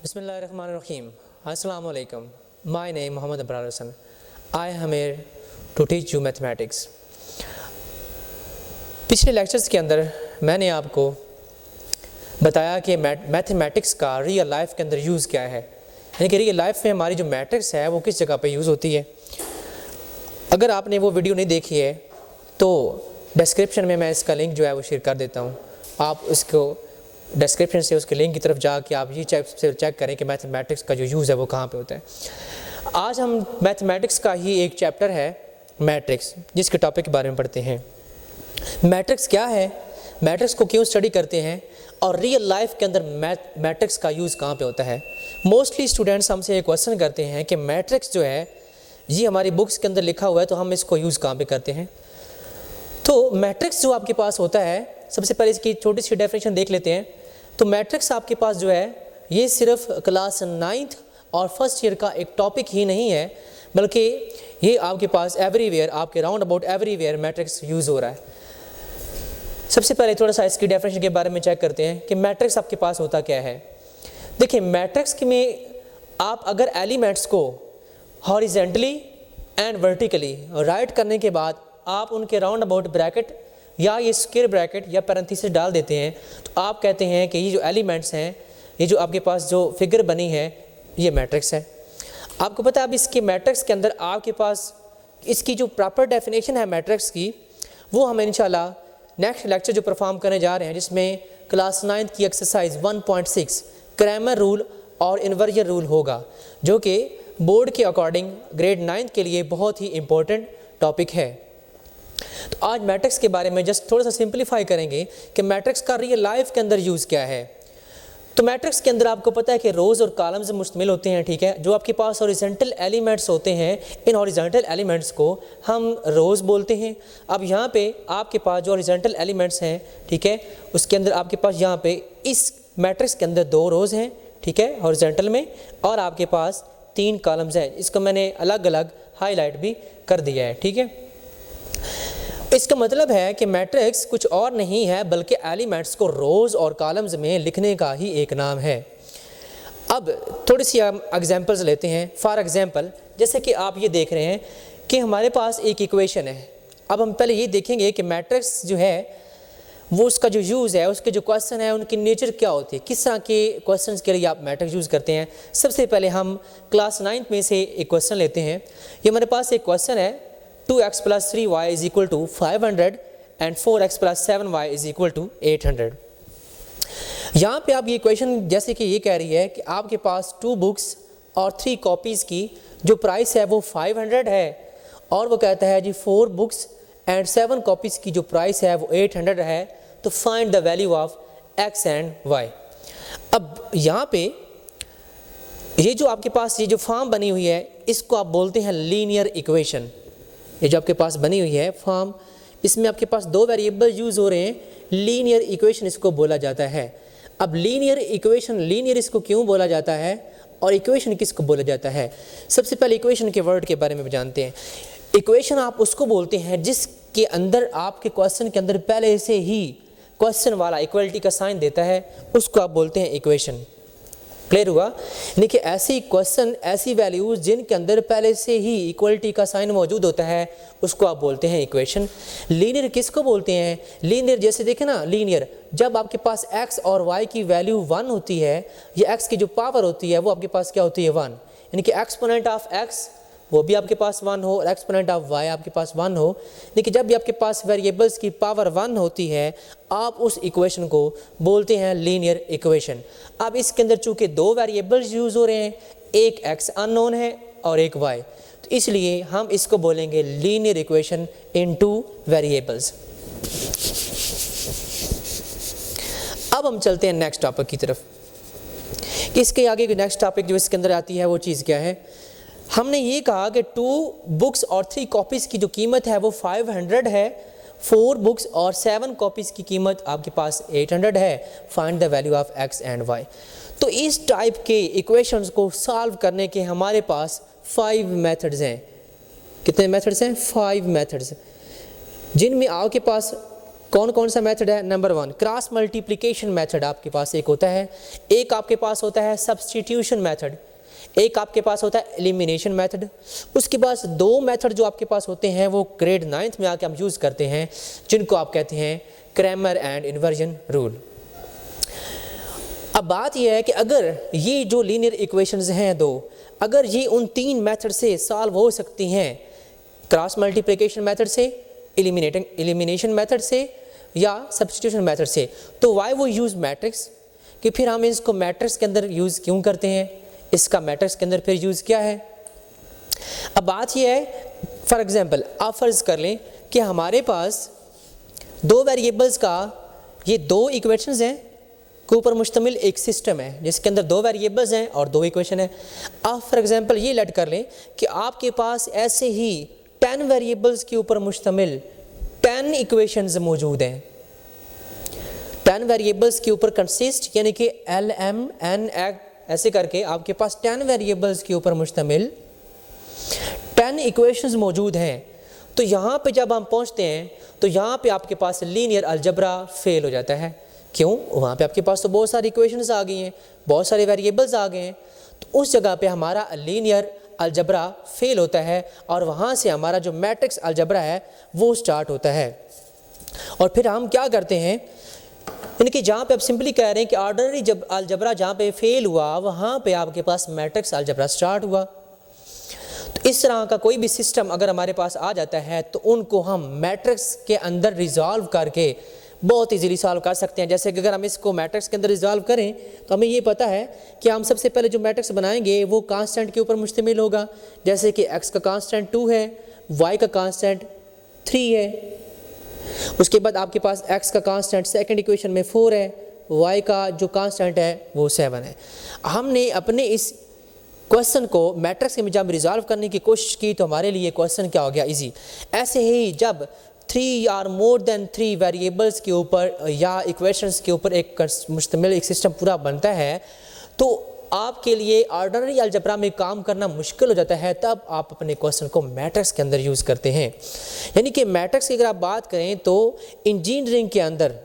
Bismillahirrahmanirrahim. Assalamu alaikum. My name Muhammad Abrar Hasan. I am here to teach you mathematics. पिछले lectures के अंदर मैंने आपको बताया कि मैथमेटिक्स का रियल लाइफ के अंदर यूज़ क्या है, यानी कि रियल लाइफ में हमारी जो मैट्रिक्स है वो किस जगह पे यूज़ होती है। अगर आपने वो वीडियो नहीं देखी है तो डिस्क्रिप्शन में मैं इसका लिंक जो है वो शेयर कर देता हूँ। आप उसको डिस्क्रिप्शन से उसके लिंक की तरफ जाके आप ये चेक करें कि मैथमेटिक्स का जो यूज़ है वो कहाँ पे होता है। आज हम मैथमेटिक्स का ही एक चैप्टर है मैट्रिक्स, जिसके टॉपिक के बारे में पढ़ते हैं। मैट्रिक्स क्या है, मैट्रिक्स को क्यों स्टडी करते हैं और रियल लाइफ के अंदर मैट्रिक्स का यूज़ कहाँ पे होता है। मोस्टली स्टूडेंट्स हमसे ये क्वेश्चन करते हैं कि मैट्रिक्स जो है ये हमारी बुक्स के अंदर लिखा हुआ है तो हम इसको यूज़ कहाँ पे करते हैं। तो मैट्रिक्स जो आपके पास होता है, सबसे पहले इसकी छोटी सी डेफिनेशन देख लेते हैं। तो मैट्रिक्स आपके पास जो है ये सिर्फ क्लास 9th और फर्स्ट ईयर का एक टॉपिक ही नहीं है, बल्कि ये आपके पास एवरीवेयर, आपके round about everywhere matrix use हो रहा है। सबसे पहले थोड़ा सा इसकी डेफिनेशन के बारे में चेक करते हैं कि मैट्रिक्स आपके पास होता क्या है। देखिए, मैट्रिक्स में आप अगर एलिमेंट्स को हॉरिजेंटली एंड वर्टिकली राइट करने के बाद आप उनके राउंड अबाउट ब्रैकेट या ये स्क्वायर ब्रैकेट या पैरेंथेसिस डाल देते हैं तो आप कहते हैं कि ये जो एलिमेंट्स हैं, ये जो आपके पास जो फिगर बनी है ये मैट्रिक्स है। आपको पता है अब इसके मैट्रिक्स के अंदर आपके पास इसकी जो प्रॉपर डेफिनेशन है मैट्रिक्स की, वो हम इंशाल्लाह नेक्स्ट लेक्चर जो परफॉर्म करने जा रहे हैं, जिसमें क्लास 9th की एक्सरसाइज 1.6 क्रैमर रूल और इन्वर्जन रूल होगा, जो कि बोर्ड के अकॉर्डिंग ग्रेड 9th के लिए बहुत ही इम्पोर्टेंट टॉपिक है। तो आज मैट्रिक्स के बारे में जस्ट थोड़ा सा सिंपलीफाई करेंगे कि मैट्रिक्स का रियल लाइफ के अंदर यूज़ क्या है। तो मैट्रिक्स के अंदर आपको पता है कि रोज़ और कॉलम से मुश्तमिल होते हैं, ठीक है। जो आपके पास हॉरिजॉन्टल एलिमेंट्स होते हैं, इन हॉरिजॉन्टल एलिमेंट्स को हम रोज़ बोलते हैं। अब यहाँ पे आपके पास जो हॉरिजॉन्टल एलिमेंट्स हैं, ठीक है, उसके अंदर आपके पास यहाँ पे इस मैट्रिक्स के अंदर 2 रोज़ हैं, ठीक है, हॉरिजॉन्टल में, और आपके पास 3 कॉलम्स हैं। इसको मैंने अलग अलग हाईलाइट भी कर दिया है, ठीक है। इसका मतलब है कि मैट्रिक्स कुछ और नहीं है बल्कि एलिमेंट्स को रोज़ और कॉलम्स में लिखने का ही एक नाम है। अब थोड़ी सी हम एग्जांपल्स लेते हैं। फॉर एग्जांपल, जैसे कि आप ये देख रहे हैं कि हमारे पास एक इक्वेशन है। अब हम पहले ये देखेंगे कि मैट्रिक्स जो है वो उसका जो यूज़ है, उसके जो क्वेश्चन है उनकी नेचर क्या होती है, किस तरह के क्वेश्चन के लिए आप मैट्रिक्स यूज़ करते हैं। सबसे पहले हम क्लास 9th में से एक क्वेश्चन लेते हैं। ये हमारे पास एक क्वेश्चन है 2x + 3y = 500 and 4x + 7y = 800। यहाँ पे आप ये क्वेश्चन जैसे कि ये कह रही है कि आपके पास 2 बुक्स और 3 कॉपीज़ की जो प्राइस है वो 500 है, और वो कहता है जी 4 बुक्स एंड 7 कॉपीज़ की जो प्राइस है वो 800 है। तो find the value of x and y। अब यहाँ पे ये जो आपके पास ये जो फॉर्म बनी हुई है इसको आप बोलते हैं लीनियर इक्वेशन। ये जो आपके पास बनी हुई है फॉर्म, इसमें आपके पास 2 वेरिएबल यूज़ हो रहे हैं, लीनियर इक्वेशन इसको बोला जाता है। अब लीनियर इक्वेशन, लीनियर इसको क्यों बोला जाता है और इक्वेशन किसको बोला जाता है। सबसे पहले इक्वेशन के वर्ड के बारे में जानते हैं। इक्वेशन आप उसको बोलते हैं जिसके अंदर आपके क्वेश्चन के अंदर पहले से ही क्वेश्चन वाला इक्वलिटी का साइन देता है, उसको आप बोलते हैं इक्वेशन। क्लियर हुआ। यानी कि ऐसी क्वेश्चन, ऐसी वैल्यूज जिनके अंदर पहले से ही इक्वलिटी का साइन मौजूद होता है, उसको आप बोलते हैं इक्वेशन। लीनियर किसको बोलते हैं, लीनियर जैसे देखें ना, लीनियर जब आपके पास x और y की वैल्यू 1 होती है, या x की जो पावर होती है वो आपके पास क्या होती है 1, यानी कि एक्सपोनेंट ऑफ x वो भी आपके पास 1 हो और एक्सपोनेंट ऑफ y आपके पास 1 हो। लेकिन जब भी आपके पास वेरिएबल्स की पावर 1 होती है, आप उस इक्वेशन को बोलते हैं लीनियर इक्वेशन। अब इसके अंदर चूंकि 2 वेरिएबल्स यूज़ हो रहे हैं, एक x अननोन है और एक y, तो इसलिए हम इसको बोलेंगे लीनियर इक्वेशन इन 2 वेरिएबल्स। अब हम चलते हैं नेक्स्ट टॉपिक की तरफ। इसके आगे की नेक्स्ट टॉपिक जो इसके अंदर आती है वो चीज़ क्या है। हमने ये कहा कि 2 बुक्स और 3 कॉपीज़ की जो कीमत है वो 500 है, 4 बुक्स और 7 कॉपीज़ की कीमत आपके पास 800 है। Find the value of x and y। तो इस टाइप के इक्वेशंस को सॉल्व करने के हमारे पास 5 मेथड्स हैं। कितने मेथड्स हैं? 5 मेथड्स, जिनमें आपके पास कौन कौन सा मेथड है? नंबर 1 क्रॉस मल्टीप्लिकेशन मेथड आपके पास एक होता है, एक आपके पास होता है सब्सटीट्यूशन मेथड, एक आपके पास होता है एलिमिनेशन मेथड। उसके बाद 2 मेथड जो आपके पास होते हैं वो ग्रेड 9th में आके हम यूज़ करते हैं, जिनको आप कहते हैं क्रैमर एंड इन्वर्जन रूल। अब बात यह है कि अगर ये जो लीनियर इक्वेशंस हैं 2, अगर ये उन 3 मेथड से सॉल्व हो सकती हैं, क्रॉस मल्टीप्लिकेशन मेथड से, एलिमिनेशन मेथड से या सब्स्टिट्यूशन मेथड से, तो वाई वो यूज़ मैट्रिक्स, कि फिर हम इसको मैट्रिक्स के अंदर यूज़ क्यों करते हैं, इसका मैट्रिक्स के अंदर फिर यूज़ क्या है। अब बात यह है, फॉर एग्जांपल आप फ़र्ज़ कर लें कि हमारे पास 2 वेरिएबल्स का ये 2 इक्वेशंस हैं के ऊपर मुश्तमिल एक सिस्टम है जिसके अंदर 2 वेरिएबल्स हैं और 2 इक्वेशन है। आप फॉर एग्जांपल ये लेट कर लें कि आपके पास ऐसे ही 10 वेरिएबल्स के ऊपर मुश्तमिल 10 इक्वेशंस मौजूद हैं। 10 वेरिएबल्स के ऊपर कंसिस्ट यानी कि एल एम एन ऐसे करके आपके पास 10 वेरिएबल्स के ऊपर मुश्तमिल 10 इक्वेशंस मौजूद हैं। तो यहाँ पे जब हम पहुँचते हैं तो यहाँ पे आपके पास लीनियर अलजबरा फेल हो जाता है। क्यों? वहाँ पे आपके पास तो बहुत सारी इक्वेशंस आ गई हैं, बहुत सारे वेरिएबल्स आ गए हैं, तो उस जगह पे हमारा लीनियर अलजबरा फेल होता है और वहाँ से हमारा जो मैट्रिक्स अलजबरा है वो स्टार्ट होता है। और फिर हम क्या करते हैं, यानी कि जहाँ पे आप सिंपली कह रहे हैं कि ऑर्डिनरी जब अलजबरा जहाँ पे फेल हुआ वहाँ पे आपके पास मैट्रिक्स अलजबरा स्टार्ट हुआ। तो इस तरह का कोई भी सिस्टम अगर हमारे पास आ जाता है तो उनको हम मैट्रिक्स के अंदर रिजॉल्व करके बहुत इजीली सॉल्व कर सकते हैं। जैसे कि अगर हम इसको मैट्रिक्स के अंदर रिजॉल्व करें तो हमें ये पता है कि हम सबसे पहले जो मैट्रिक्स बनाएंगे वो कांस्टेंट के ऊपर मुश्तमिल होगा। जैसे कि x का कांस्टेंट 2 है, y का कांस्टेंट 3 है, उसके बाद आपके पास x का कांस्टेंट सेकंड इक्वेशन में 4 है, y का जो कांस्टेंट है वो 7 है। हमने अपने इस क्वेश्चन को मैट्रिक्स में जब रिजॉल्व करने की कोशिश की तो हमारे लिए क्वेश्चन क्या हो गया, इजी। ऐसे ही जब 3 और मोर देन 3 वेरिएबल्स के ऊपर या इक्वेशंस के ऊपर एक मुश्तमिल एक सिस्टम पूरा बनता है तो आपके लिए ऑर्डिनरी अलजबरा में काम करना मुश्किल हो जाता है। तब आप अपने क्वेश्चन को मैट्रिक्स के अंदर यूज़ करते हैं। यानी कि मैट्रिक्स की अगर आप बात करें तो इंजीनियरिंग के अंदर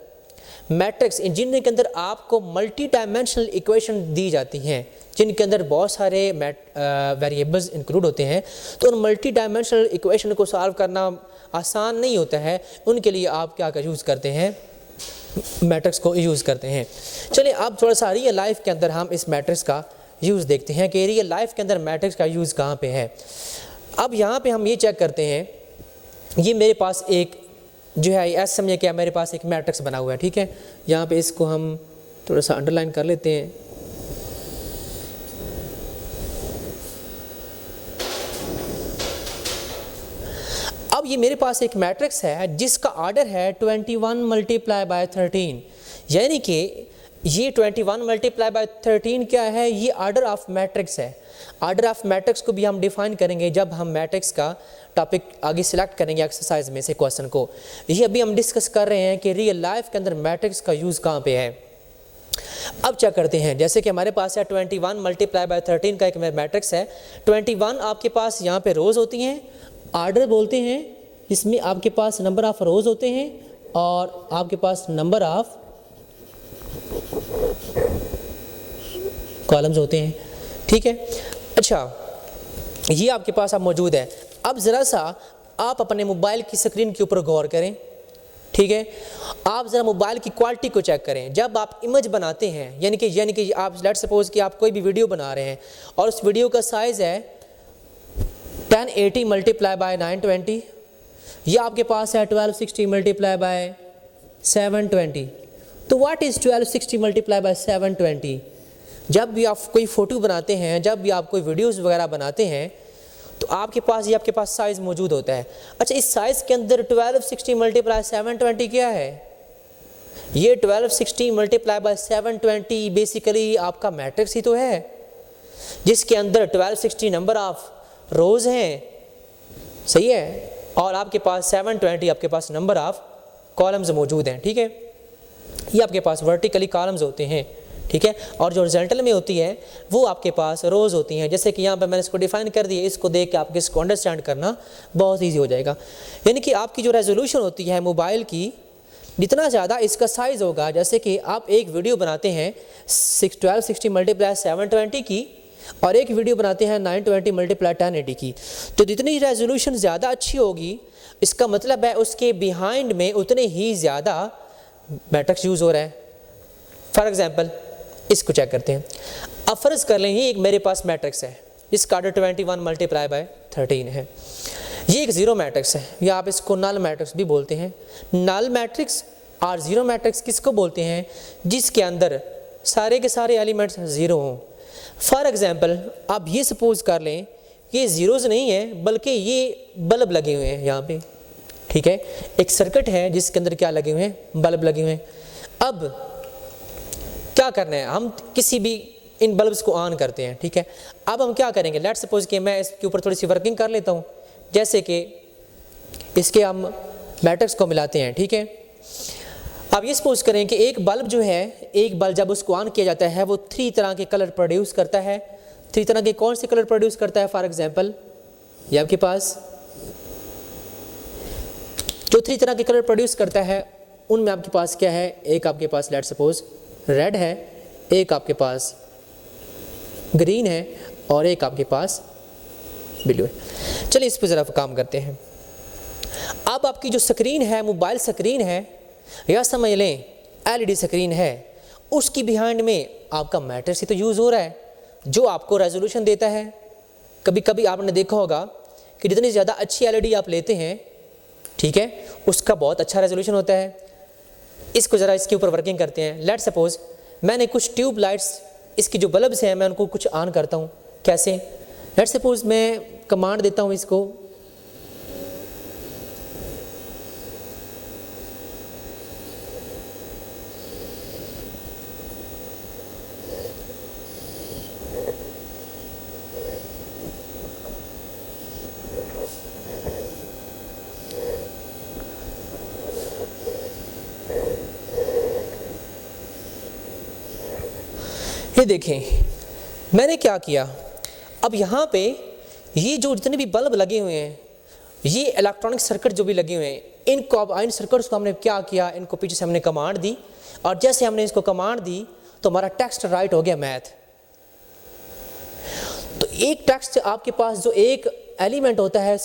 मैट्रिक्स इंजीनियरिंग के अंदर आपको मल्टी डायमेंशनल इक्वेशन दी जाती हैं जिनके अंदर बहुत सारे वेरिएबल्स इंक्लूड होते हैं। तो उन मल्टी डायमेंशनल इक्वेशन को सॉल्व करना आसान नहीं होता है, उनके लिए आप क्या यूज़ करते हैं, मैट्रिक्स को यूज़ करते हैं। चलिए अब थोड़ा सा रियल लाइफ के अंदर हम इस मैट्रिक्स का यूज़ देखते हैं कि रियल लाइफ के अंदर मैट्रिक्स का यूज़ कहाँ पे है। अब यहाँ पे हम ये चेक करते हैं, ये मेरे पास एक जो है ऐसा समझिए कि मेरे पास एक मैट्रिक्स बना हुआ है, ठीक है। यहाँ पे इसको हम थोड़ा सा अंडरलाइन कर लेते हैं। अब ये मेरे पास एक मैट्रिक्स है जिसका ऑर्डर है 21 मल्टीप्लाई बाय 13, यानी कि ये 21 मल्टीप्लाई बाय 13 क्या है, ये ऑर्डर ऑफ मैट्रिक्स है। ऑर्डर ऑफ मैट्रिक्स को भी हम डिफाइन करेंगे जब हम मैट्रिक्स का टॉपिक आगे सिलेक्ट करेंगे एक्सरसाइज में से क्वेश्चन को। ये अभी हम डिस्कस कर रहे हैं कि रियल लाइफ के अंदर मैट्रिक्स का यूज़ कहाँ पे है। अब क्या करते हैं, जैसे कि हमारे पास है 21 मल्टीप्लाई बाय 13 का एक मैट्रिक्स है। 21 आपके पास यहाँ पे रोज़ होती हैं, ऑर्डर बोलते हैं जिसमें आपके पास नंबर ऑफ रोज़ होते हैं और आपके पास नंबर ऑफ कॉलम्स होते हैं, ठीक है। अच्छा, ये आपके पास अब मौजूद है। अब ज़रा सा आप अपने मोबाइल की स्क्रीन के ऊपर गौर करें, ठीक है। आप ज़रा मोबाइल की क्वालिटी को चेक करें। जब आप इमेज बनाते हैं यानी कि आप लेट्स सपोज कि आप कोई भी वीडियो बना रहे हैं और उस वीडियो का साइज़ है 1080 मल्टीप्लाई बाय 920, या आपके पास है 1260 मल्टीप्लाई बाय 720। तो व्हाट इज़ 1260 मल्टीप्लाई बाय 720? जब भी आप कोई फ़ोटो बनाते हैं, जब भी आप कोई वीडियोस वगैरह बनाते हैं तो आपके पास साइज़ मौजूद होता है। अच्छा, इस साइज़ के अंदर 1260 मल्टीप्लाई 720 क्या है? ये 1260 मल्टीप्लाई बाय 720 बेसिकली आपका मैट्रिक्स ही तो है जिसके अंदर 1260 नंबर ऑफ रोज़ हैं, सही है, और आपके पास 720 आपके पास नंबर ऑफ कॉलम्स मौजूद हैं, ठीक है। ये आपके पास वर्टिकली कॉलम्स होते हैं, ठीक है, और जो हॉरिजॉन्टल में होती है वो आपके पास रोज़ होती हैं। जैसे कि यहाँ पे मैंने इसको डिफाइन कर दिया, इसको देख के आपके इसको अंडरस्टैंड करना बहुत ईजी हो जाएगा। यानी कि आपकी जो रेजोल्यूशन होती है मोबाइल की जितना ज़्यादा इसका साइज़ होगा, जैसे कि आप एक वीडियो बनाते हैं 1260 मल्टीप्लाई 720 की और एक वीडियो बनाते हैं 920 मल्टीप्लाई 1080 की, तो जितनी रेजोल्यूशन ज़्यादा अच्छी होगी, इसका मतलब है उसके बिहाइंड में उतने ही ज़्यादा मैट्रिक्स यूज़ हो रहा है। फॉर एग्जांपल इसको चेक करते हैं। अब फ़र्ज़ कर लें ये एक मेरे पास मैट्रिक्स है जिसका ऑर्डर 21 मल्टीप्लाई बाय 13 है। ये एक ज़ीरो मैट्रिक्स है या आप इसको नल मैट्रिक्स भी बोलते हैं। नल मैट्रिक्स और ज़ीरो मैट्रिक्स किसको बोलते हैं? जिसके अंदर सारे के सारे एलिमेंट्स ज़ीरो हों। फॉर एग्जांपल आप ये सपोज कर लें ये ज़ीरोज़ नहीं है बल्कि ये बल्ब लगे हुए हैं यहाँ पे, ठीक है। एक सर्किट है जिसके अंदर क्या लगे हुए हैं? बल्ब लगे हुए हैं। अब क्या करना है, हम किसी भी इन बल्ब्स को ऑन करते हैं, ठीक है। अब हम क्या करेंगे, लेट्स सपोज कि मैं इसके ऊपर थोड़ी सी वर्किंग कर लेता हूँ, जैसे कि इसके हम मैट्रिक्स को मिलाते हैं, ठीक है। अब ये सपोज करें कि एक बल्ब जो है, एक बल्ब जब उसको ऑन किया जाता है वो 3 तरह के कलर प्रोड्यूस करता है। 3 तरह के कौन से कलर प्रोड्यूस करता है? फॉर एग्जांपल ये आपके पास जो 3 तरह के कलर प्रोड्यूस करता है उनमें आपके पास क्या है? एक आपके पास लेट्स सपोज रेड है, एक आपके पास ग्रीन है और एक आपके पास ब्लू है। चलिए इस पर ज़रा काम करते हैं। अब आपकी जो स्क्रीन है, मोबाइल स्क्रीन है या समझ लें एलईडी स्क्रीन है, उसकी बिहाइंड में आपका मैट्रिक्स ही तो यूज़ हो रहा है जो आपको रेजोल्यूशन देता है। कभी कभी आपने देखा होगा कि जितनी ज़्यादा अच्छी एलईडी आप लेते हैं, ठीक है, उसका बहुत अच्छा रेजोल्यूशन होता है। इसको ज़रा इसके ऊपर वर्किंग करते हैं। लेट्स सपोज मैंने कुछ ट्यूब लाइट्स, इसकी जो बल्ब्स हैं मैं उनको कुछ ऑन करता हूँ। कैसे? लेट्स सपोज मैं कमांड देता हूँ इसको, ये देखें मैंने क्या किया। अब यहाँ पे ये जो जितने भी बल्ब लगे हुए हैं, ये इलेक्ट्रॉनिक सर्किट जो भी लगे हुए हैं, इनको इन सर्किट्स को हमने क्या किया, इनको पीछे से हमने कमांड दी और जैसे हमने इसको कमांड दी तो हमारा टेक्स्ट राइट हो गया मैथ। तो एक टेक्स्ट आपके पास जो एक एलिमेंट होता है,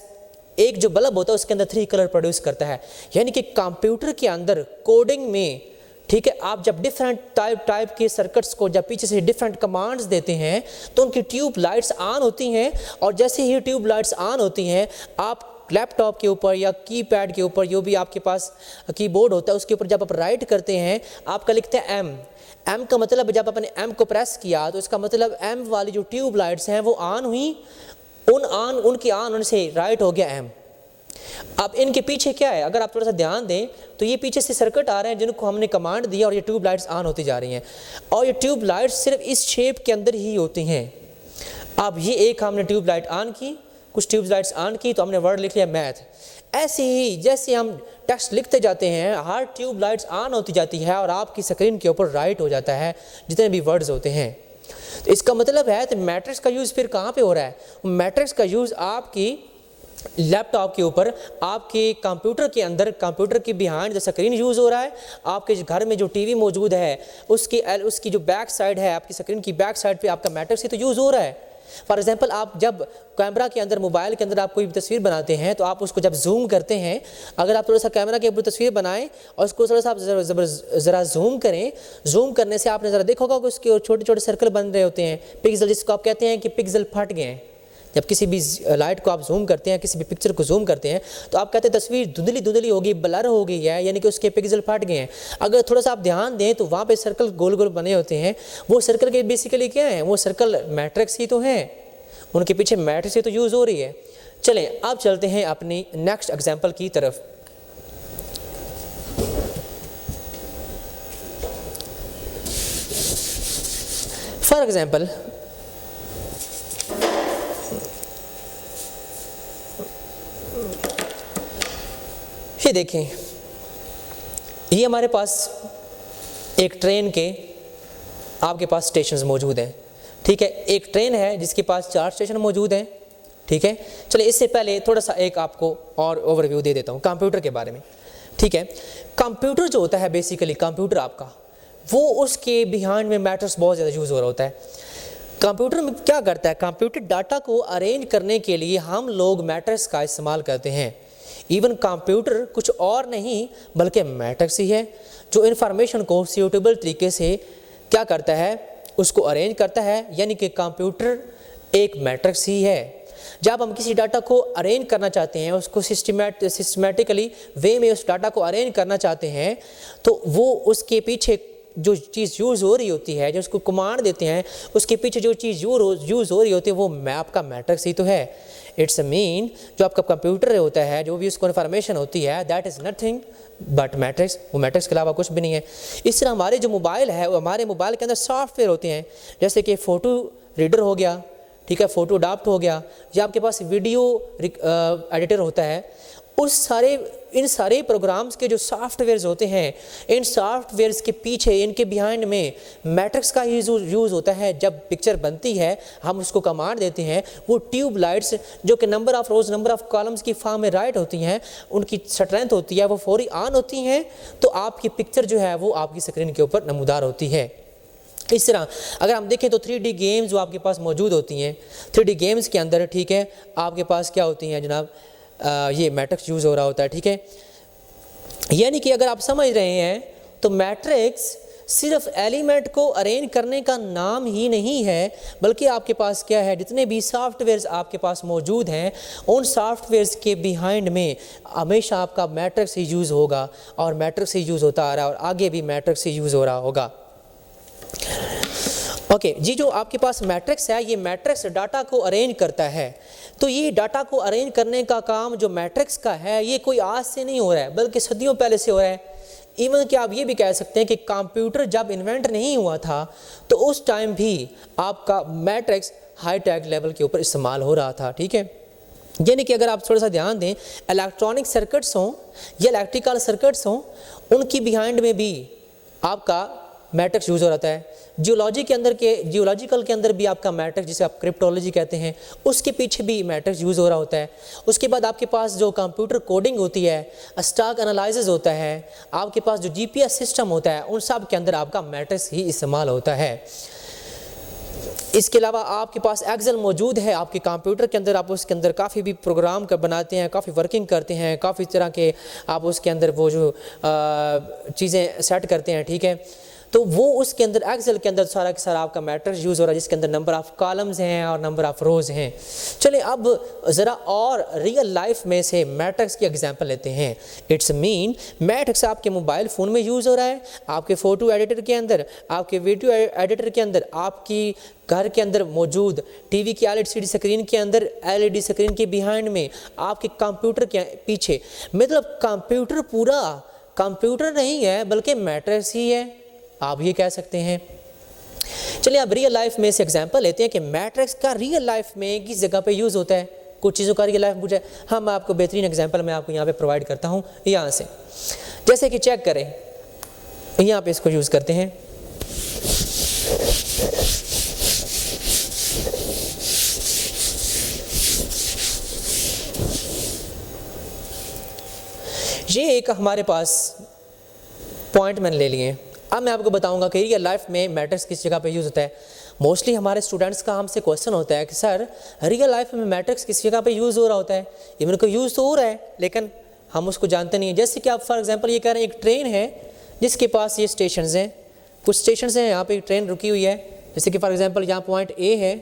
एक जो बल्ब होता है उसके अंदर 3 कलर प्रोड्यूस करता है। यानी कि कंप्यूटर के अंदर कोडिंग में, ठीक है, आप जब डिफरेंट टाइप के सर्किट्स को जब पीछे से डिफरेंट कमांड्स देते हैं तो उनकी ट्यूब लाइट्स ऑन होती हैं और जैसे ही ट्यूब लाइट्स ऑन होती हैं आप लैपटॉप के ऊपर या कीपैड के ऊपर जो भी आपके पास कीबोर्ड होता है उसके ऊपर जब आप राइट करते हैं आपका लिखते हैं एम का मतलब जब आपने एम को प्रेस किया तो इसका मतलब एम वाली जो ट्यूब लाइट्स हैं वो ऑन हुई, उनके ऑन होने से राइट हो गया एम। अब इनके पीछे क्या है, अगर आप थोड़ा सा ध्यान दें तो ये पीछे से सर्किट आ रहे हैं जिनको हमने कमांड दिया और ये ट्यूब लाइट्स ऑन होती जा रही हैं और ये ट्यूब लाइट्स सिर्फ इस शेप के अंदर ही होती हैं। अब ये एक हमने ट्यूब लाइट ऑन की, कुछ ट्यूब लाइट्स ऑन की तो हमने वर्ड लिख लिया मैथ। ऐसे ही जैसे हम टेक्स्ट लिखते जाते हैं हर ट्यूब लाइट्स ऑन होती जाती है और आपकी स्क्रीन के ऊपर राइट हो जाता है जितने भी वर्ड्स होते हैं। तो इसका मतलब है तो मैट्रिक्स का यूज़ फिर कहाँ पे हो रहा है? मैट्रिक्स का यूज़ आपकी लैपटॉप के ऊपर, आपके कंप्यूटर के अंदर, कंप्यूटर के बिहाइंड द स्क्रीन यूज़ हो रहा है। आपके घर में जो टीवी मौजूद है उसकी जो बैक साइड है, आपकी स्क्रीन की बैक साइड पे आपका मैट्रिक्स ही तो यूज़ हो रहा है। फॉर एग्जांपल आप जब कैमरा के अंदर, मोबाइल के अंदर आप कोई तस्वीर बनाते हैं तो आप उसको जब जूम करते हैं, अगर आप थोड़ा सा कैमरा के ऊपर तस्वीर बनाएं और उसको थोड़ा सा आप ज़रा जूम करें, जूम करने से आपने ज़रा देखा होगा कि उसके छोटे छोटे सर्कल बन रहे होते हैं, पिक्सल, जिसको आप कहते हैं कि पिक्सल फट गए हैं। जब किसी भी लाइट को आप जूम करते हैं, किसी भी पिक्चर को जूम करते हैं तो आप कहते हैं तस्वीर धुंधली हो गई, ब्लर हो गई है, यानी कि उसके पिक्सल फट गए हैं। अगर थोड़ा सा आप ध्यान दें तो वहाँ पे सर्कल गोल गोल बने होते हैं, वो सर्कल के बेसिकली क्या है? वो सर्कल मैट्रिक्स ही तो हैं, उनके पीछे मैट्रिक्स ही तो यूज़ हो रही है। चलें अब चलते हैं अपनी नेक्स्ट एग्जाम्पल की तरफ। फॉर एग्जाम्पल ये देखें, ये हमारे पास एक ट्रेन के आपके पास स्टेशंस मौजूद हैं, ठीक है। एक ट्रेन है जिसके पास 4 स्टेशन मौजूद हैं, ठीक है। चलिए इससे पहले थोड़ा सा एक आपको और ओवरव्यू दे देता हूँ कंप्यूटर के बारे में। ठीक है। कंप्यूटर जो होता है बेसिकली कंप्यूटर आपका, वो उसके बिहाइंड में मैटर्स बहुत ज़्यादा यूज़ हो रहा होता है। कंप्यूटर में क्या करता है, कंप्यूटर डाटा को अरेंज करने के लिए हम लोग मैट्रिक्स का इस्तेमाल करते हैं। इवन कंप्यूटर कुछ और नहीं बल्कि मैट्रिक्स ही है, जो इन्फॉर्मेशन को सूटेबल तरीके से क्या करता है, उसको अरेंज करता है। यानी कि कंप्यूटर एक मैट्रिक्स ही है। जब हम किसी डाटा को अरेंज करना चाहते हैं, उसको सिस्टमेटिकली वे में उस डाटा को अरेंज करना चाहते हैं, तो वो उसके पीछे जो चीज़ यूज़ हो रही होती है, जो उसको कमांड देते हैं, उसके पीछे जो चीज़ यूज़ हो रही होती है, वो आपका मैट्रिक्स ही तो है। इट्स मीन जो आपका कंप्यूटर होता है, जो भी उसको इन्फॉर्मेशन होती है, that is nothing but matrix. वो मैट्रिक्स के अलावा कुछ भी नहीं है। इस तरह हमारे जो मोबाइल है, वो हमारे मोबाइल के अंदर सॉफ्टवेयर होते हैं, जैसे कि फ़ोटो रीडर हो गया, ठीक है, फ़ोटो अडाप्ट हो गया, या आपके पास वीडियो एडिटर होता है। इन सारे प्रोग्राम्स के जो सॉफ्टवेयर्स होते हैं, इन सॉफ्टवेयर्स के पीछे, इनके बिहाइंड में मैट्रिक्स का यूज़ होता है। जब पिक्चर बनती है, हम उसको कमांड देते हैं, वो ट्यूब लाइट्स जो कि number of rows number of columns की फॉर्म में राइट होती हैं, उनकी स्ट्रेंथ होती है, वो फौरी ऑन होती हैं, तो आपकी पिक्चर जो है वो आपकी स्क्रीन के ऊपर नमूदार होती है। इस तरह अगर हम देखें तो 3D गेम्स जो आपके पास मौजूद होती हैं, 3D गेम्स के अंदर, ठीक है, आपके पास क्या होती हैं जनाब, ये मैट्रिक्स यूज़ हो रहा होता है, ठीक है। यानी कि अगर आप समझ रहे हैं तो मैट्रिक्स सिर्फ एलिमेंट को अरेंज करने का नाम ही नहीं है, बल्कि आपके पास क्या है, जितने भी सॉफ्टवेयर्स आपके पास मौजूद हैं, उन सॉफ्टवेयर्स के बिहाइंड में हमेशा आपका मैट्रिक्स ही यूज़ होगा, और मैट्रिक्स ही यूज़ होता आ रहा है, और आगे भी मैट्रिक्स ही यूज़ हो रहा होगा। ओके जी, जो आपके पास मैट्रिक्स है, ये मैट्रिक्स डाटा को अरेंज करता है। तो ये डाटा को अरेंज करने का काम जो मैट्रिक्स का है, ये कोई आज से नहीं हो रहा है, बल्कि सदियों पहले से हो रहा है। इवन कि आप ये भी कह सकते हैं कि कंप्यूटर जब इन्वेंट नहीं हुआ था, तो उस टाइम भी आपका मैट्रिक्स हाई टेक लेवल के ऊपर इस्तेमाल हो रहा था, ठीक है। यानी कि अगर आप थोड़ा सा ध्यान दें, इलेक्ट्रॉनिक सर्किट्स हों या इलेक्ट्रिकल सर्किट्स हों, उनकी बिहाइंड में भी आपका मैट्रिक्स यूज़ हो रहा है। जियोलॉजिकल के अंदर भी आपका मैट्रिक्स, जिसे आप क्रिप्टोलॉजी कहते हैं, उसके पीछे भी मैट्रिक्स यूज़ हो रहा होता है। उसके बाद आपके पास जो कंप्यूटर कोडिंग होती है, स्टॉक एनालिसिस होता है, आपके पास जो GPS सिस्टम होता है, उन सब के अंदर आपका मैट्रिक्स ही इस्तेमाल होता है। इसके अलावा आपके पास एक्सेल मौजूद है आपके कंप्यूटर के अंदर, आप उसके अंदर काफ़ी भी प्रोग्राम बनाते हैं, काफ़ी वर्किंग करते हैं, काफ़ी तरह के आप उसके अंदर वो जो चीज़ें सेट करते हैं, ठीक है। तो वो उसके अंदर एक्सेल के अंदर सारा का सारा आपका मैट्रिक्स यूज़ हो रहा है, जिसके अंदर नंबर ऑफ़ कॉलम्स हैं और नंबर ऑफ़ रोज़ हैं। चलिए अब ज़रा और रियल लाइफ में से मैट्रिक्स की एग्जांपल लेते हैं। इट्स मीन मैट्रिक्स आपके मोबाइल फ़ोन में यूज़ हो रहा है, आपके फ़ोटो एडिटर के अंदर, आपके वीडियो एडिटर के अंदर, आपकी घर के अंदर मौजूद टीवी की LCD स्क्रीन के अंदर, LED स्क्रीन के बिहाइंड में, आपके कंप्यूटर के पीछे। मतलब कंप्यूटर पूरा कंप्यूटर नहीं है बल्कि मैट्रिक्स ही है, आप ये कह सकते हैं। चलिए अब रियल लाइफ में से एग्जांपल लेते हैं कि मैट्रिक्स का रियल लाइफ में किस जगह पे यूज़ होता है। कुछ चीज़ों का रियल लाइफ में पूछा, हम आपको बेहतरीन एग्जांपल मैं आपको यहाँ पे प्रोवाइड करता हूँ। यहाँ से जैसे कि चेक करें, यहाँ पे इसको यूज़ करते हैं। ये एक हमारे पास पॉइंट मैंने ले लिए। अब मैं आपको बताऊंगा कि रियल लाइफ में मैट्रिक्स किस जगह पे यूज़ होता है। मोस्टली हमारे स्टूडेंट्स का हमसे क्वेश्चन होता है कि सर रियल लाइफ में मैट्रिक्स किस जगह पे यूज़ हो रहा होता है। इवन को यूज़ तो हो रहा है लेकिन हम उसको जानते नहीं हैं। जैसे कि आप फॉर एग्जांपल ये कह रहे हैं, एक ट्रेन है जिसके पास ये स्टेशन हैं, कुछ स्टेशन हैं, यहाँ पर ट्रेन रुकी हुई है। जैसे कि फॉर एग्जाम्पल यहाँ पॉइंट A है,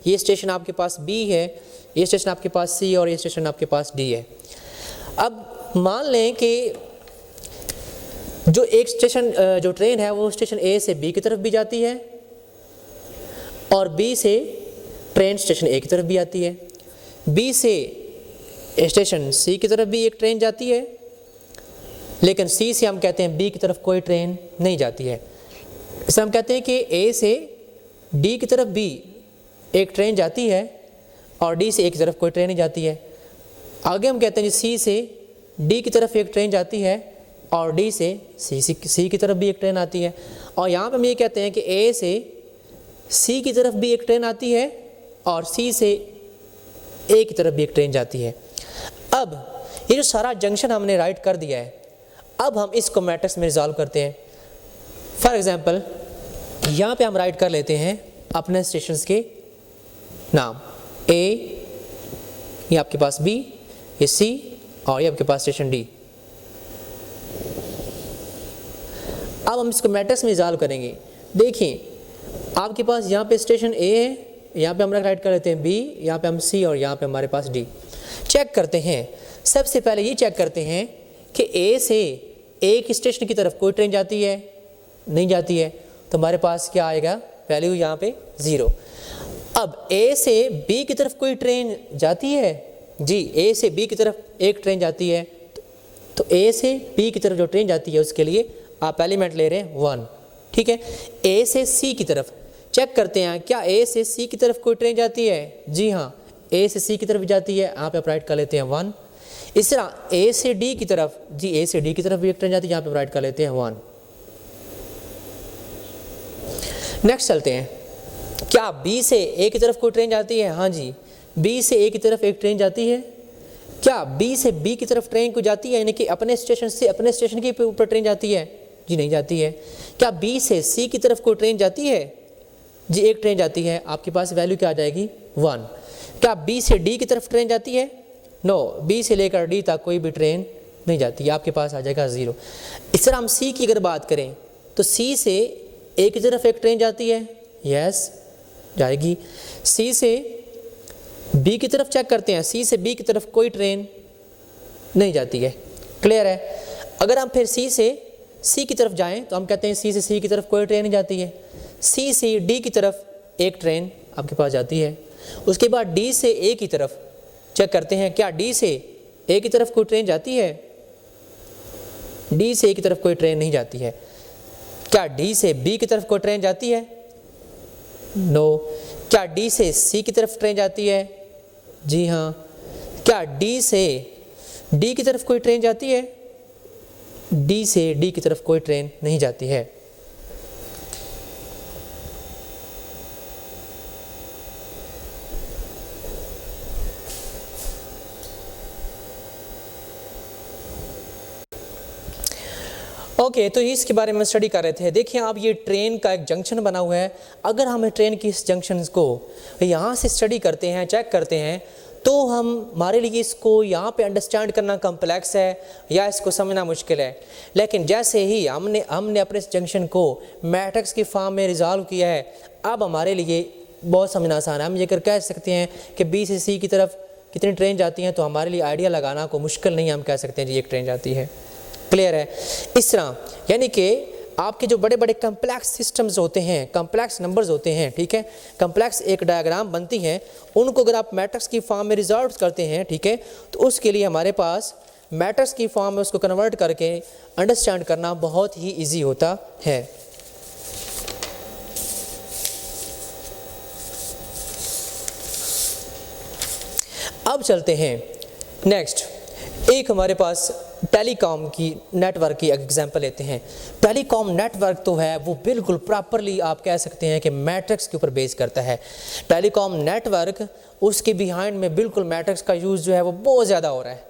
ये स्टेशन आपके पास B है, ये स्टेशन आपके पास C और ये स्टेशन आपके पास D है। अब मान लें कि जो एक स्टेशन जो ट्रेन है वो स्टेशन A से B की तरफ भी जाती है और B से ट्रेन स्टेशन A की तरफ भी आती है, B से स्टेशन C की तरफ भी एक ट्रेन जाती है, लेकिन C से हम कहते हैं B की तरफ कोई ट्रेन नहीं जाती है। इसे हम कहते हैं कि A से D की तरफ भी एक ट्रेन जाती है और D से A की तरफ कोई ट्रेन नहीं जाती है। आगे हम कहते हैं C से D की तरफ एक ट्रेन जाती है और D से C की तरफ भी एक ट्रेन आती है। और यहाँ पे हम ये कहते हैं कि A से C की तरफ भी एक ट्रेन आती है और C से A की तरफ भी एक ट्रेन जाती है। अब ये जो सारा जंक्शन हमने राइट कर दिया है, अब हम इसको मैट्रिक्स में रिजॉल्व करते हैं। फॉर एग्जांपल यहाँ पे हम राइट कर लेते हैं अपने स्टेशंस के नाम, ए, ये आपके पास बी, ये सी और ये आपके पास स्टेशन डी। अब हम इसको मैट्रिक्स में रिजॉल्व करेंगे। देखिए आपके पास यहाँ पे स्टेशन ए है, यहाँ पे हम राइट कर लेते हैं बी, यहाँ पे हम सी और यहाँ पे हमारे पास डी। चेक करते हैं, सबसे पहले ये चेक करते हैं कि ए से एक स्टेशन की तरफ कोई ट्रेन जाती है, नहीं जाती है, तो हमारे पास क्या आएगा, वैल्यू यहाँ पे 0। अब ए से बी की तरफ कोई ट्रेन जाती है जी, ए से बी की तरफ एक ट्रेन जाती है, तो ए से बी की तरफ जो ट्रेन जाती है उसके लिए आप एलिमेंट ले रहे हैं 1, ठीक है। ए से सी की तरफ चेक करते हैं, क्या ए से सी की तरफ कोई ट्रेन जाती है, जी हाँ, ए से सी की तरफ जाती है, यहाँ पे आप राइट कर लेते हैं 1। इस तरह ए से डी की तरफ, जी ए से डी की तरफ भी एक ट्रेन जाती है, यहाँ पे आप राइट कर लेते हैं 1। नेक्स्ट चलते हैं, क्या बी से ए की तरफ कोई ट्रेन जाती है, हाँ जी, बी से ए की तरफ एक ट्रेन जाती है। क्या बी से बी की तरफ ट्रेन को जाती है, यानी कि अपने स्टेशन से अपने स्टेशन के ऊपर ट्रेन जाती है, जी नहीं जाती है। क्या बी से सी की तरफ कोई ट्रेन जाती है, जी एक ट्रेन जाती है, आपके पास वैल्यू क्या आ जाएगी 1। क्या बी से डी की तरफ ट्रेन जाती है, नो, बी से लेकर डी तक कोई भी ट्रेन नहीं जाती है, आपके पास आ जाएगा 0। इस तरह हम सी की अगर बात करें तो सी से ए की तरफ एक ट्रेन जाती है, यस जाएगी। सी से बी की तरफ चेक करते हैं, सी से बी की तरफ कोई ट्रेन नहीं जाती है, क्लियर है। अगर हम फिर सी से सी की तरफ जाएं तो हम कहते हैं सी से सी की तरफ कोई ट्रेन नहीं जाती है। सी से डी की तरफ एक ट्रेन आपके पास जाती है। उसके बाद डी से ए की तरफ चेक करते हैं, क्या डी से ए की तरफ कोई ट्रेन जाती है, डी से ए की तरफ कोई ट्रेन नहीं जाती है। क्या डी से बी की तरफ कोई ट्रेन जाती है, नो। क्या डी से सी की तरफ ट्रेन जाती है, जी हाँ। क्या डी से डी की तरफ कोई ट्रेन जाती है, डी से डी की तरफ कोई ट्रेन नहीं जाती है। ओके, तो इसके बारे में स्टडी कर रहे थे। देखिए आप, ये ट्रेन का एक जंक्शन बना हुआ है। अगर हम ट्रेन की इस जंक्शन को यहाँ से स्टडी करते हैं, चेक करते हैं, तो हमारे लिए इसको यहाँ पे अंडरस्टैंड करना कम्प्लेक्स है या इसको समझना मुश्किल है। लेकिन जैसे ही हमने अपने इस जंक्शन को मैट्रिक्स की फॉर्म में रिजॉल्व किया है, अब हमारे लिए बहुत समझना आसान है। हम ये कर कह सकते हैं कि बी से सी की तरफ कितनी ट्रेन जाती हैं, तो हमारे लिए आइडिया लगाना को मुश्किल नहीं, हम कह सकते हैं जी एक ट्रेन जाती है, क्लियर है। इस तरह यानी कि आपके जो बड़े बड़े कम्प्लेक्स सिस्टम्स होते हैं, कम्प्लेक्स नंबर्स होते हैं, ठीक है, कम्प्लेक्स एक डायग्राम बनती हैं, उनको अगर आप मैट्रिक्स की फॉर्म में रिजॉल्व करते हैं, ठीक है, तो उसके लिए हमारे पास मैट्रिक्स की फॉर्म में उसको कन्वर्ट करके अंडरस्टैंड करना बहुत ही ईजी होता है। अब चलते हैं नेक्स्ट, एक हमारे पास टेलीकॉम की नेटवर्क की एग्जांपल लेते हैं। टेलीकॉम नेटवर्क तो है वो बिल्कुल प्रॉपरली आप कह सकते हैं कि मैट्रिक्स के ऊपर बेस करता है। टेलीकॉम नेटवर्क उसके बिहाइंड में बिल्कुल मैट्रिक्स का यूज़ जो है वो बहुत ज़्यादा हो रहा है।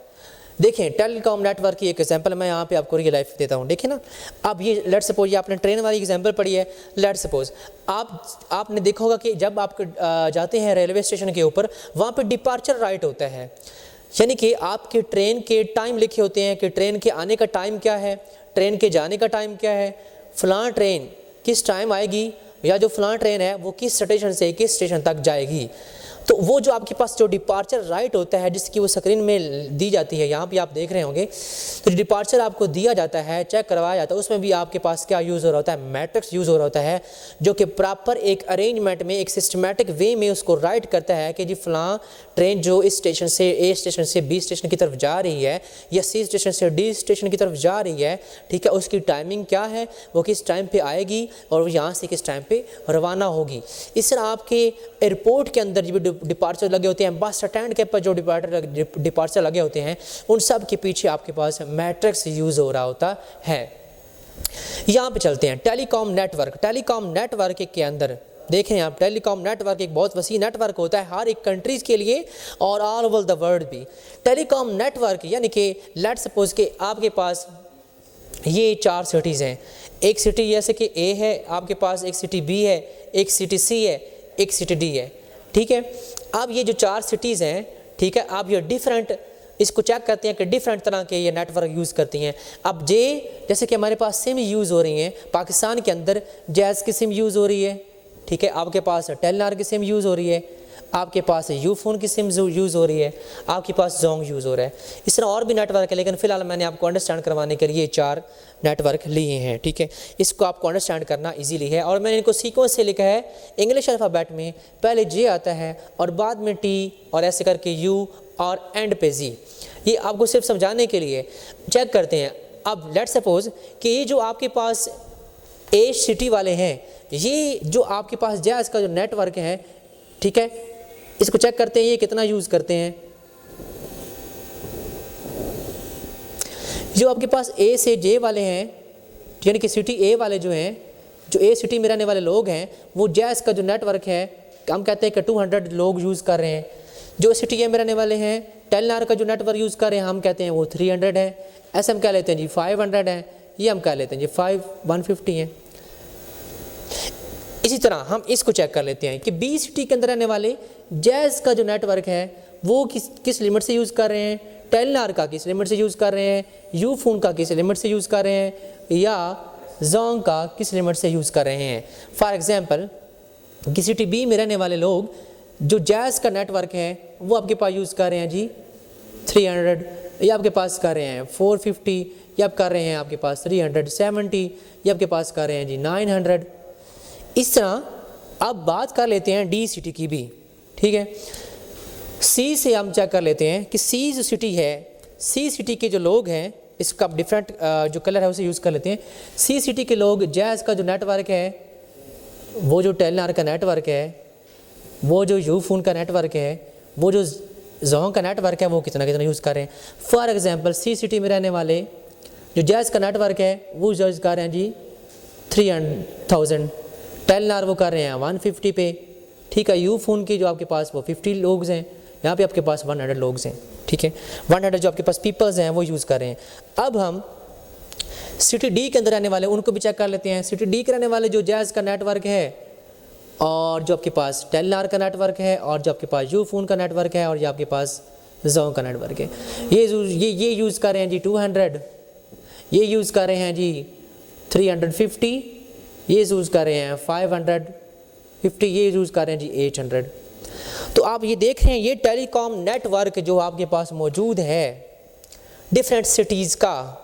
देखिए टेलीकॉम नेटवर्क की एक एग्जांपल मैं यहाँ पे आपको रियल लाइफ देता हूँ। देखिए ना, अब ये लेट सपोज ये आपने ट्रेन वाली एग्जांपल पढ़ी है। लेट सपोज आपने देखा होगा कि जब आप जाते हैं रेलवे स्टेशन के ऊपर, वहाँ पे डिपार्चर राइट होता है, यानी कि आपके ट्रेन के टाइम लिखे होते हैं कि ट्रेन के आने का टाइम क्या है, ट्रेन के जाने का टाइम क्या है, फ़लाँ ट्रेन किस टाइम आएगी, या जो फ़लाँ ट्रेन है वो किस स्टेशन से किस स्टेशन तक जाएगी। तो वो जो आपके पास जो डिपार्चर राइट होता है, जिसकी वो स्क्रीन में दी जाती है, यहाँ पे आप देख रहे होंगे, तो डिपार्चर आपको दिया जाता है, चेक करवाया जाता है, उसमें भी आपके पास क्या यूज़ हो रहा होता है, मैट्रिक्स यूज़ हो रहा होता है, जो कि प्रॉपर एक अरेंजमेंट में एक सिस्टमेटिक वे में उसको राइट करता है कि जी फ़लाँ ट्रेन जो इस स्टेशन से ए स्टेशन से बी स्टेशन की तरफ जा रही है, या सी स्टेशन से डी स्टेशन की तरफ जा रही है, ठीक है, उसकी टाइमिंग क्या है, वो किस टाइम पे आएगी और यहाँ से किस टाइम पे रवाना होगी। इस तरह आपके एयरपोर्ट के अंदर जो डिपार्चर लगे होते हैं, बस स्टैंड के पर जो डिपार्चर लगे होते हैं, उन सब के पीछे आपके पास मैट्रिक्स यूज़ हो रहा होता है। यहाँ पे चलते हैं टेलीकॉम नेटवर्क। टेलीकॉम नेटवर्क के अंदर देखें आप, टेलीकॉम नेटवर्क एक बहुत वसी नेटवर्क होता है हर एक कंट्रीज़ के लिए और ऑल ओवर द वर्ल्ड भी। टेलीकॉम नेटवर्क यानी कि लेट सपोज के आपके पास ये 4 सिटीज़ हैं। एक सिटी जैसे कि ए है आपके पास, एक सिटी बी है, एक सिटी सी है, एक सिटी डी है, ठीक है। अब ये जो 4 सिटीज़ हैं, ठीक है, अब ये डिफरेंट, इसको चेक करते हैं कि डिफरेंट तरह के ये नेटवर्क यूज़ करती हैं। अब जैसे कि हमारे पास सिम यूज़ हो रही हैं, पाकिस्तान के अंदर जैज़ की सिम यूज़ हो रही है, ठीक है, आपके पास टेलनार की सिम यूज़ हो रही है, आपके पास यूफोन की सिम यूज़ हो रही है, आपके पास जोंग यूज़ हो रहा है। इस तरह और भी नेटवर्क है, लेकिन फ़िलहाल मैंने आपको अंडरस्टैंड करवाने के लिए 4 नेटवर्क लिए हैं, ठीक है। इसको आपको अंडरस्टैंड करना इजीली है, और मैंने इनको सीक्वेंस से लिखा है। इंग्लिश अल्फ़ाबेट में पहले जे आता है और बाद में टी और ऐसे करके यू और एंड पे जी। ये आपको सिर्फ समझाने के लिए। चेक करते हैं। अब लेट्स सपोज कि ये जो आपके पास ए सिटी वाले हैं, ये जो आपके पास जैज़ का जो नेटवर्क है, ठीक है, इसको चेक करते हैं ये कितना यूज़ करते हैं। जो आपके पास ए से जे वाले हैं, यानी कि सिटी ए वाले जो हैं, जो ए सिटी में रहने वाले लोग हैं, वो जैज़ का जो नेटवर्क है हम कहते हैं कि 200 लोग यूज़ कर रहे हैं। जो सिटी ए में रहने वाले हैं, टेलनार का जो नेटवर्क यूज़ कर रहे हैं हम कहते हैं वो 300 है। ऐसे हम कह लेते हैं जी 500 है, ये हम कह लेते हैं जी 150 हैं। इसी तरह हम इसको चेक कर लेते हैं कि बी सिटी के अंदर रहने वाले जैज़ का जो नेटवर्क है वो किस लिमिट से यूज़ कर रहे हैं, टेलनार का किस लिमिट से यूज़ कर रहे हैं, यूफोन का किस लिमिट से यूज़ कर रहे हैं, या जोंग का किस लिमिट से यूज़ कर रहे हैं। फॉर एग्जांपल कि सिटी बी में रहने वाले लोग जो जैज़ का नेटवर्क है वो आपके पास यूज़ कर रहे हैं जी 300, या आपके पास कर रहे हैं 450, या आप कर रहे हैं आपके पास 370, या आपके पास कर रहे हैं जी 900। इस तरह अब बात कर लेते हैं डी सिटी की भी, ठीक है। सी से हम चेक कर लेते हैं कि सी जो सिटी है, सी सिटी के जो लोग हैं, इसका डिफरेंट जो कलर है उसे यूज़ कर लेते हैं। सी सिटी के लोग जैज़ का जो नेटवर्क है, वो जो टेलनार का नेटवर्क है, वो जो यूफोन का नेटवर्क है, वो जो जोंग का नेटवर्क है, वो कितना कितना यूज़ कर रहे हैं। फॉर एग्जांपल सी सिटी में रहने वाले जो जैज़ का नेटवर्क है वो यूज़ कर रहे हैं जी 300,000, टेलनार वो कर रहे हैं 150 पे, ठीक है। यूफोन की जो आपके पास वो 50 लोग हैं, यहाँ पे आपके पास 100 लोग हैं, ठीक है। 100 जो आपके पास पीपल्स हैं वो यूज़ कर रहे हैं। अब हम सिटी डी के अंदर रहने वाले उनको भी चेक कर लेते हैं। सिटी डी के रहने वाले जो जैज़ का नेटवर्क है, और जो आपके पास टेलनार का नेटवर्क है, और जो आपके पास यूफोन का नेटवर्क है, और ये आपके पास जोंग का नेटवर्क है, ये यूज़ कर रहे हैं जी 200, ये यूज़ कर रहे हैं जी 350, ये यूज़ कर रहे हैं 550, ये यूज़ कर रहे हैं जी 800। तो आप ये देख रहे हैं ये टेलीकॉम नेटवर्क जो आपके पास मौजूद है डिफरेंट सिटीज़ का,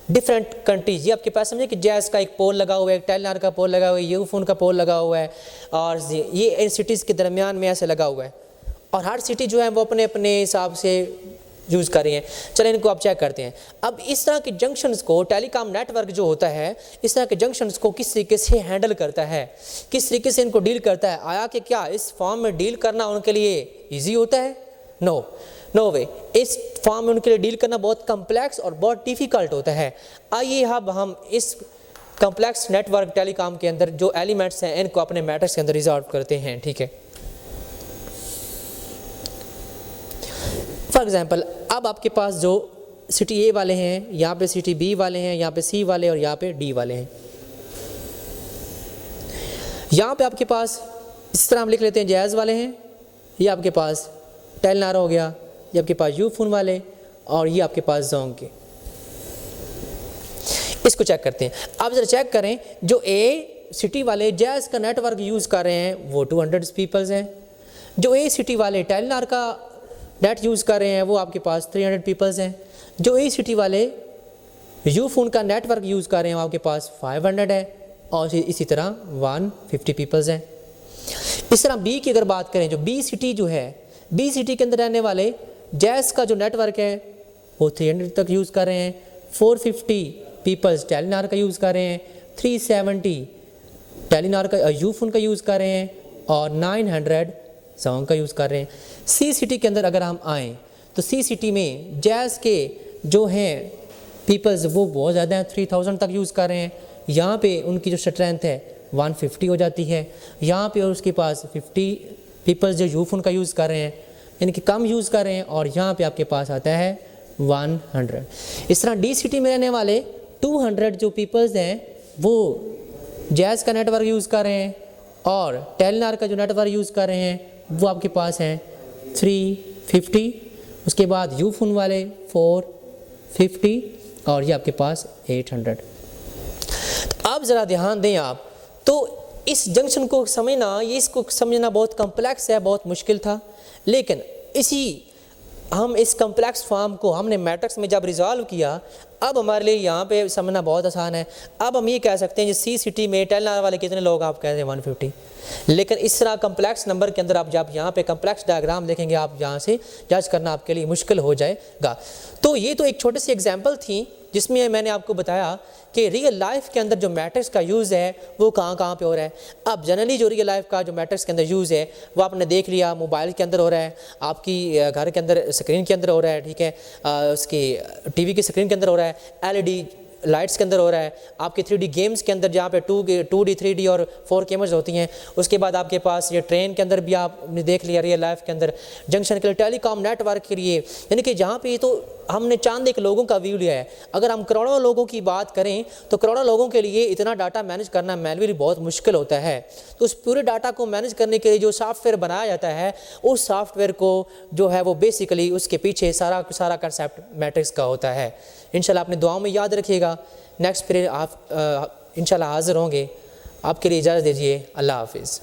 डिफरेंट कंट्रीज़। ये आपके पास समझे कि जैज़ का एक पोल लगा हुआ है, टेलनार का पोल लगा हुआ है, यूफोन का पोल लगा हुआ है, और ये इन सिटीज़ के दरमियान में ऐसे लगा हुआ है, और हर सिटी जो है वो अपने अपने हिसाब से यूज़ कर रही हैं। चलें इनको आप चेक करते हैं। अब इस तरह के जंक्शंस को टेलीकॉम नेटवर्क जो होता है, इस तरह के जंक्शंस को किस तरीके से हैंडल करता है, किस तरीके से इनको डील करता है। आया कि क्या इस फॉर्म में डील करना उनके लिए ईजी होता है? नो वे। इस फॉर्म में उनके लिए डील करना बहुत कम्प्लेक्स और बहुत डिफ़िकल्ट होता है। आइए अब हम इस कम्प्लेक्स नेटवर्क टेलीकॉम के अंदर जो एलिमेंट्स हैं इनको अपने मैट्रिक्स के अंदर रिजॉल्व करते हैं, ठीक है। फॉर एग्जाम्पल अब आपके पास जो सिटी ए वाले हैं, यहाँ पे सिटी बी वाले हैं, यहाँ पे सी वाले और यहाँ पे डी वाले हैं। यहाँ पे आपके पास इस तरह हम लिख लेते हैं जैज़ वाले हैं, ये आपके पास टेलनार हो गया, ये आपके पास यूफोन वाले, और ये आपके पास जोंग के। इसको चेक करते हैं। आप जरा चेक करें, जो ए सिटी वाले जैज़ का नेटवर्क यूज़ कर रहे हैं वो 200 पीपल्स हैं। जो ए सिटी वाले टेलनार का नेट यूज़ कर रहे हैं वो आपके पास 300 पीपल्स हैं। जो ए सिटी वाले यूफोन का नेटवर्क यूज़ कर रहे हैं वो आपके पास 500 है, और इसी तरह 150 पीपल्स हैं। इस तरह बी की अगर बात करें, जो बी सिटी जो है, बी सिटी के अंदर रहने वाले जैज़ का जो नेटवर्क है वो 300 तक यूज़ कर रहे हैं। 450 पीपल्स टेलीनार का यूज़ कर रहे हैं, 370 टेलीनार का यूफोन का यूज़ कर रहे हैं, और 900 जोंग का यूज़ कर रहे हैं। सी सिटी के अंदर अगर हम आएँ तो सी सिटी में जैज़ के जो हैं पीपल्स वो बहुत ज़्यादा हैं, 3000 तक यूज़ कर रहे हैं। यहाँ पे उनकी जो स्ट्रेंथ है 150 हो जाती है। यहाँ पे और उसके पास 50 पीपल्स जो यूफोन का यूज़ कर रहे हैं, यानी कि कम यूज़ कर रहे हैं, और यहाँ पे आपके पास आता है 100। इस तरह डी सिटी में रहने वाले 200 जो पीपल्स हैं वो जैज़ का नेटवर्क यूज़ कर रहे हैं और टेलीनॉर का जो नेटवर्क यूज़ कर रहे हैं वो आपके पास हैं 350, उसके बाद यूफोन वाले 450 और ये आपके पास 800। अब ज़रा ध्यान दें आप, तो इस जंक्शन को समझना, ये इसको समझना बहुत कम्प्लेक्स है, बहुत मुश्किल था, लेकिन हम इस कम्प्लेक्स फॉर्म को हमने मैट्रिक्स में जब रिजॉल्व किया, अब हमारे लिए यहाँ पे समझना बहुत आसान है। अब हम ये कह सकते हैं सी सिटी में टेलीनॉर वाले कितने लोग, आप कह रहे हैं 150, लेकिन इस तरह कम्प्लेक्स नंबर के अंदर आप जब यहाँ पे कम्प्लेक्स डायग्राम देखेंगे, आप यहाँ से जज करना आपके लिए मुश्किल हो जाएगा। तो ये तो एक छोटी सी एग्जांपल थी जिसमें मैंने आपको बताया कि रियल लाइफ के अंदर जो मैट्रिक्स का यूज़ है वो कहाँ पे हो रहा है। अब जनरली जो रियल लाइफ का जो मैट्रिक्स के अंदर यूज़ है वो आपने देख लिया, मोबाइल के अंदर हो रहा है, आपकी घर के अंदर स्क्रीन के अंदर हो रहा है, ठीक है, उसकी टीवी की स्क्रीन के अंदर हो रहा है, एलईडी लाइट्स के अंदर हो रहा है, आपके 3D गेम्स के अंदर जहाँ पे 2D 3D और 4 कैमरास होती हैं, उसके बाद आपके पास ये ट्रेन के अंदर भी आपने देख लिया रियल लाइफ के अंदर, जंक्शन के लिए, टेलीकॉम नेटवर्क के लिए, यानी कि जहाँ पे तो हमने चांद एक लोगों का व्यू लिया है। अगर हम करोड़ों लोगों की बात करें तो करोड़ों लोगों के लिए इतना डाटा मैनेज करना मैनुअली बहुत मुश्किल होता है। तो उस पूरे डाटा को मैनेज करने के लिए जो सॉफ्टवेयर बनाया जाता है, उस सॉफ्टवेयर को जो है वो बेसिकली उसके पीछे सारा कंसेप्ट मैट्रिक्स का होता है। इंशाल्लाह अपनी दुआओं में याद रखिएगा। नेक्स्ट पीरियड आप इंशाल्लाह हाज़िर होंगे। आपके लिए इजाज़त दीजिए। अल्लाह हाफिज़।